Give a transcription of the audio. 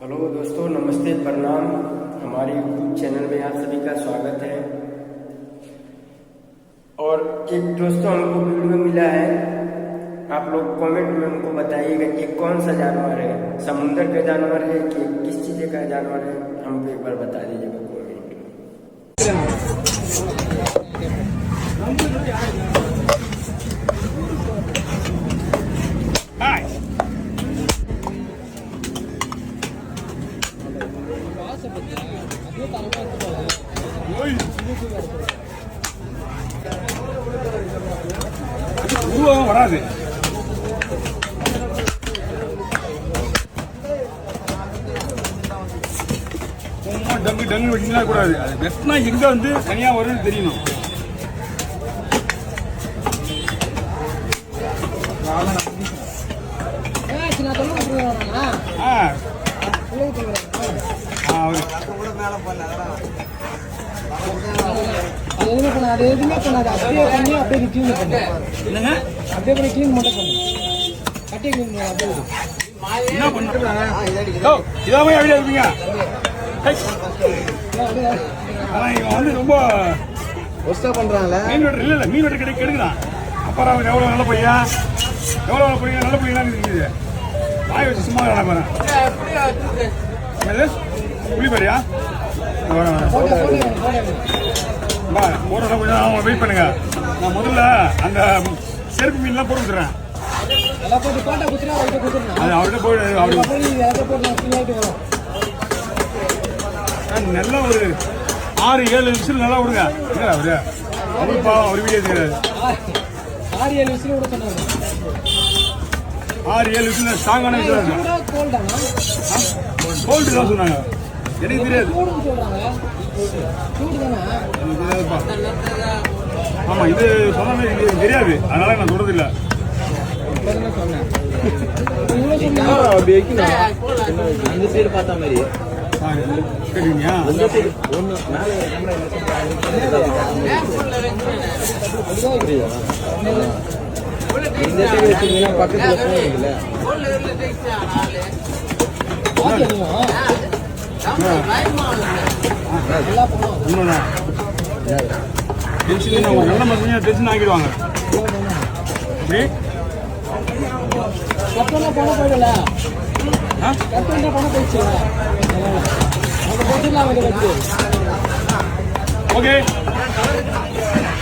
Hello दोस्तों, नमस्ते, प्रणाम। हमारे यूट्यूब चैनल में आप सभी का स्वागत है। और एक दोस्तों हमको वीडियो मिला है, आप लोग कमेंट में हमको बताइएगा कि कौन सा जानवर है, समुंदर का जानवर है कि किस चीज़ का जानवर है, हमको एक बार बता दीजिएगा कमेंट में। வராது. சும்மா டங்கு டங்கு வெட்டினா கூடாது. அது வெட்டினா எங்க வந்து தனியா வரும்னு தெரியணும். அது எதுவுமே பண்ணாது, அப்படியே பண்ணி அப்படியே கிளீன் பண்ணு. என்னங்க அப்படியே பண்ணி கிளீன் மட்டும் பண்ணு, கட்டி கிளீன் பண்ணு. அப்படியே என்ன பண்ணுறாங்க? இதாவே ஐடியா இருப்பீங்க. ஆனா இவன் வந்து ரொம்ப பண்றாங்களே. மீன் வெட்டர் இல்ல மீன் வெட்டர் கிடைக்க கெடுக்கிறான். அப்புறம் அவன் எவ்வளவு நல்ல பையன், எவ்வளவு நல்ல பையன், நல்ல பையனா இருக்குது. வாய் வச்சு சும்மா வேணா பாரு. புளிப்பறியா போடுறத கொஞ்சம் வெயிட் பண்ணுங்க. நான் முதல்ல அந்த செருப்பு மீன்லாம் போட்டு விட்டுறேன். அது அவர்கிட்ட நல்லா ஒரு 6-7 நிமிஷம் நல்லா விடுங்க. அவரு அவருப்பா ஒரு வீடியோ தெரியாது. 6-7 விசில் விட சொன்னாங்க. 6-7 விசில் ஸ்ட்ராங்கான விசில் கோல்டு தான் சொன்னாங்க. எனக்கு தெரியாது. ஆமா, இது சொன்ன எனக்கு தெரியாது, அதனால நான் சொல்றது இல்ல. அந்த சைடு பார்த்த மாதிரி கேட்டீங்க. பக்கத்துல உண்மைதான். டென்ஷன் ஒரு நல்ல மருத்துவ டென்ஷன் ஆக்கிடுவாங்க. பணம் போயிடல, பணம் போயிடுச்சு. ஓகே.